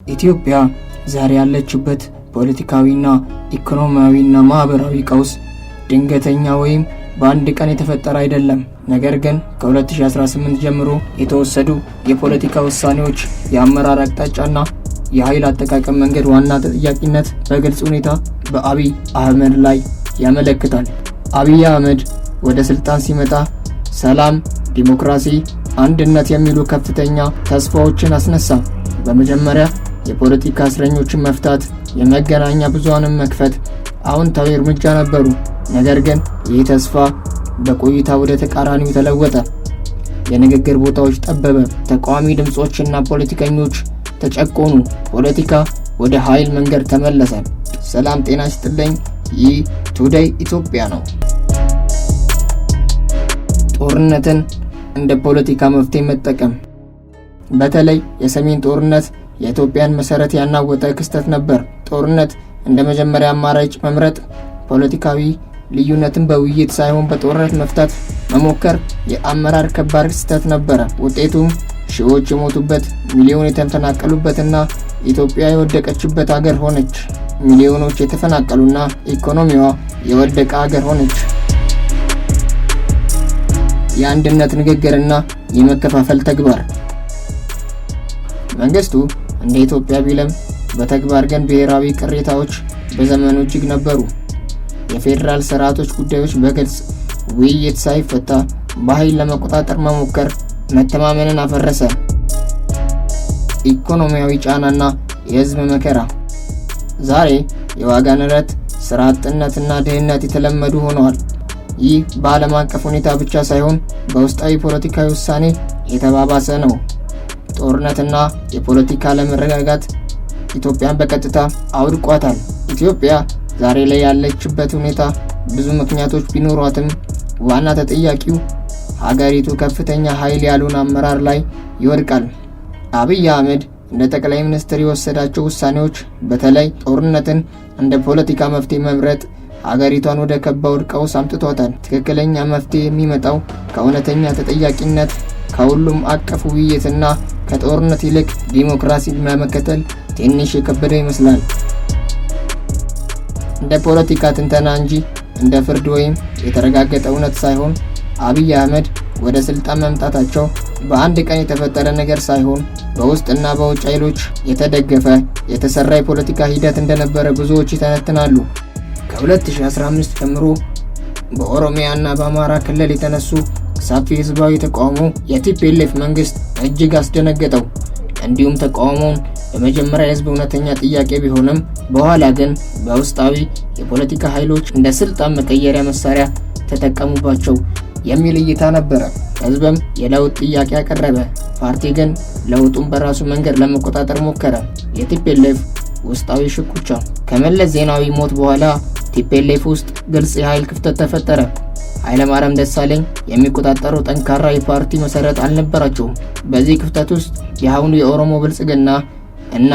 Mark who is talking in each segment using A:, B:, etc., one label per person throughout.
A: ኢትዮጵያ ዛሬ ያለችበት ፖለቲካዊና ኢኮኖሚያዊና ማህበራዊ ቀውስ ድንገተኛ ወይም በአንድ ቀን የተፈጠረ አይደለም። ነገር ግን ከ2018 ጀምሮ የተወሰዱ የፖለቲካ ውሳኔዎች፣ የአመራር አቅጣጫና የኃይል አጠቃቀም መንገድ ዋና ተጠያቂነት በግልጽ ሁኔታ በአብይ አህመድ ላይ ያመለክታል። አብይ አህመድ ወደ ስልጣን ሲመጣ ሰላም፣ ዲሞክራሲ፣ አንድነት የሚሉ ከፍተኛ ተስፋዎችን አስነሳ። በመጀመሪያ የፖለቲካ እስረኞችን መፍታት፣ የመገናኛ ብዙሃንን መክፈት አዎንታዊ እርምጃ ነበሩ። ነገር ግን ይህ ተስፋ በቆይታ ወደ ተቃራኒው ተለወጠ። የንግግር ቦታዎች ጠበበ፣ ተቃዋሚ ድምጾችና ፖለቲከኞች ተጨቆኑ፣ ፖለቲካ ወደ ኃይል መንገድ ተመለሰ። ሰላም ጤና ይስጥልኝ። ይህ ቱዴይ ኢትዮጵያ ነው። ጦርነትን እንደ ፖለቲካ መፍትሄ መጠቀም። በተለይ የሰሜን ጦርነት የኢትዮጵያን መሰረት ያናወጠ ክስተት ነበር። ጦርነት እንደ መጀመሪያ አማራጭ መምረጥ፣ ፖለቲካዊ ልዩነትን በውይይት ሳይሆን በጦርነት መፍታት መሞከር የአመራር ከባድ ክስተት ነበረ። ውጤቱም ሺዎች የሞቱበት፣ ሚሊዮን የተፈናቀሉበትና ኢትዮጵያ የወደቀችበት ሀገር ሆነች። ሚሊዮኖች የተፈናቀሉና ኢኮኖሚዋ የወደቀ ሀገር ሆነች። የአንድነት ንግግርና የመከፋፈል ተግባር። መንግስቱ እንደ ኢትዮጵያ ቢለም በተግባር ግን ብሔራዊ ቅሬታዎች በዘመኑ እጅግ ነበሩ። የፌዴራል ስርዓቶች ጉዳዮች በግልጽ ውይይት ሳይፈታ በኃይል ለመቆጣጠር መሞከር መተማመንን አፈረሰ። ኢኮኖሚያዊ ጫናና የህዝብ መከራ። ዛሬ የዋጋ ንረት፣ ስራ አጥነትና ድህነት የተለመዱ ሆነዋል። ይህ በዓለም አቀፍ ሁኔታ ብቻ ሳይሆን በውስጣዊ ፖለቲካዊ ውሳኔ የተባባሰ ነው። ጦርነትና የፖለቲካ አለመረጋጋት ኢትዮጵያን በቀጥታ አውድቋታል። ኢትዮጵያ ዛሬ ላይ ያለችበት ሁኔታ ብዙ ምክንያቶች ቢኖሯትም ዋና ተጠያቂው ሀገሪቱ ከፍተኛ ኃይል ያሉን አመራር ላይ ይወድቃል። አብይ አህመድ እንደ ጠቅላይ ሚኒስትር የወሰዳቸው ውሳኔዎች፣ በተለይ ጦርነትን እንደ ፖለቲካ መፍትሄ መምረጥ ሀገሪቷን ወደ ከባድ ቀውስ አምጥቷታል። ትክክለኛ መፍትሄ የሚመጣው ከእውነተኛ ተጠያቂነት፣ ከሁሉም አቀፍ ውይይትና ከጦርነት ይልቅ ዲሞክራሲን መከተል ትንሽ የከበደ ይመስላል። እንደ ፖለቲካ ትንተና እንጂ እንደ ፍርድ ወይም የተረጋገጠ እውነት ሳይሆን አብይ አህመድ ወደ ስልጣን መምጣታቸው በአንድ ቀን የተፈጠረ ነገር ሳይሆን በውስጥና በውጭ ኃይሎች የተደገፈ የተሰራ የፖለቲካ ሂደት እንደነበረ ብዙዎች ይተነትናሉ። ከ2015 ጀምሮ በኦሮሚያና በአማራ ክልል የተነሱ ሰፊ ህዝባዊ ተቃውሞ የቲፒኤልኤፍ መንግስት እጅግ አስደነገጠው። እንዲሁም ተቃውሞውን በመጀመሪያ የህዝብ እውነተኛ ጥያቄ ቢሆንም በኋላ ግን በውስጣዊ የፖለቲካ ኃይሎች እንደ ስልጣን መቀየሪያ መሳሪያ ተጠቀሙባቸው የሚል እይታ ነበረ። ህዝብም የለውጥ ጥያቄ ያቀረበ፣ ፓርቲ ግን ለውጡን በራሱ መንገድ ለመቆጣጠር ሞከረ። የቲፒኤልኤፍ ውስጣዊ ሽኩቻ። ከመለስ ዜናዊ ሞት በኋላ ቲፒኤልኤፍ ውስጥ ግልጽ የኃይል ክፍተት ተፈጠረ። ኃይለማርያም ደሳለኝ የሚቆጣጠረው ጠንካራ የፓርቲ መሰረት አልነበራቸውም። በዚህ ክፍተት ውስጥ የአሁኑ የኦሮሞ ብልጽግና እና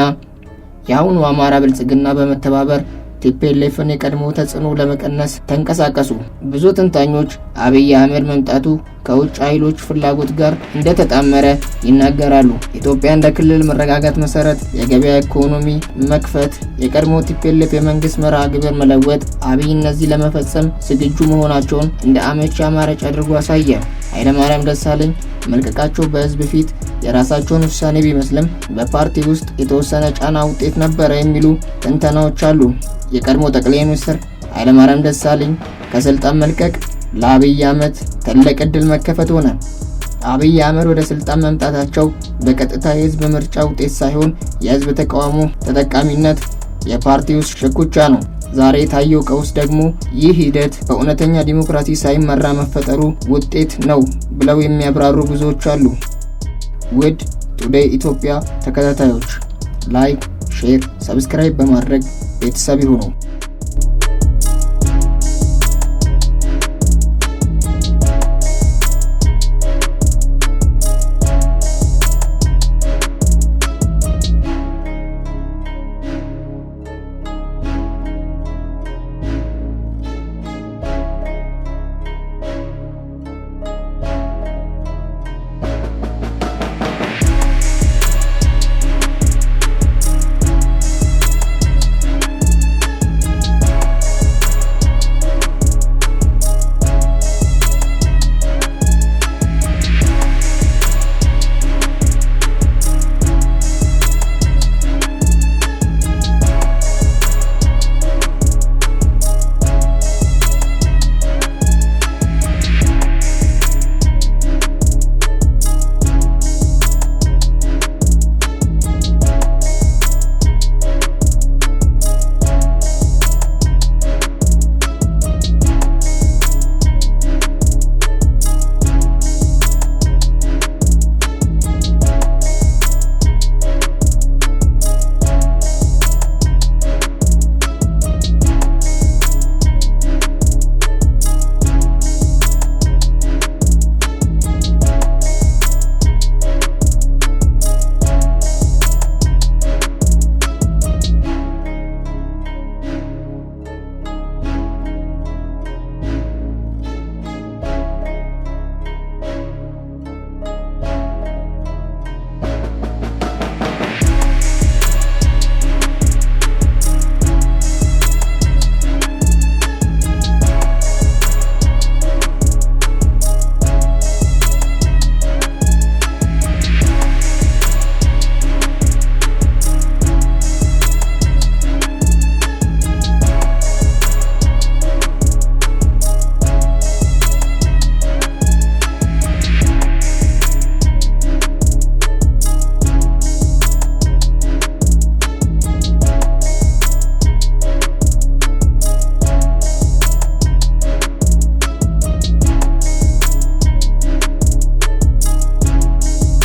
A: የአሁኑ አማራ ብልጽግና በመተባበር ቲፒኤልኤፍን የቀድሞ ተጽዕኖ ለመቀነስ ተንቀሳቀሱ። ብዙ ተንታኞች አብይ አህመድ መምጣቱ ከውጭ ኃይሎች ፍላጎት ጋር እንደተጣመረ ይናገራሉ። ኢትዮጵያ እንደ ክልል መረጋጋት መሰረት፣ የገበያ ኢኮኖሚ መክፈት፣ የቀድሞ ቲፒኤልኤፍ የመንግስት መርሃ ግብር መለወጥ፣ አብይ እነዚህ ለመፈጸም ዝግጁ መሆናቸውን እንደ አመቺ አማራጭ አድርጎ አሳየ። ኃይለማርያም ደሳለኝ መልቀቃቸው በህዝብ ፊት የራሳቸውን ውሳኔ ቢመስልም በፓርቲ ውስጥ የተወሰነ ጫና ውጤት ነበረ የሚሉ ትንተናዎች አሉ። የቀድሞ ጠቅላይ ሚኒስትር ኃይለማርያም ደሳለኝ ከስልጣን መልቀቅ ለአብይ አህመድ ትልቅ ዕድል መከፈት ሆነ። አብይ አህመድ ወደ ስልጣን መምጣታቸው በቀጥታ የህዝብ ምርጫ ውጤት ሳይሆን የህዝብ ተቃውሞ ተጠቃሚነት፣ የፓርቲ ውስጥ ሽኩቻ ነው። ዛሬ የታየው ቀውስ ደግሞ ይህ ሂደት በእውነተኛ ዲሞክራሲ ሳይመራ መፈጠሩ ውጤት ነው ብለው የሚያብራሩ ብዙዎች አሉ። ውድ ቱዴይ ኢትዮጵያ ተከታታዮች ላይክ፣ ሼር፣ ሰብስክራይብ በማድረግ ቤተሰብ ይሁኑ።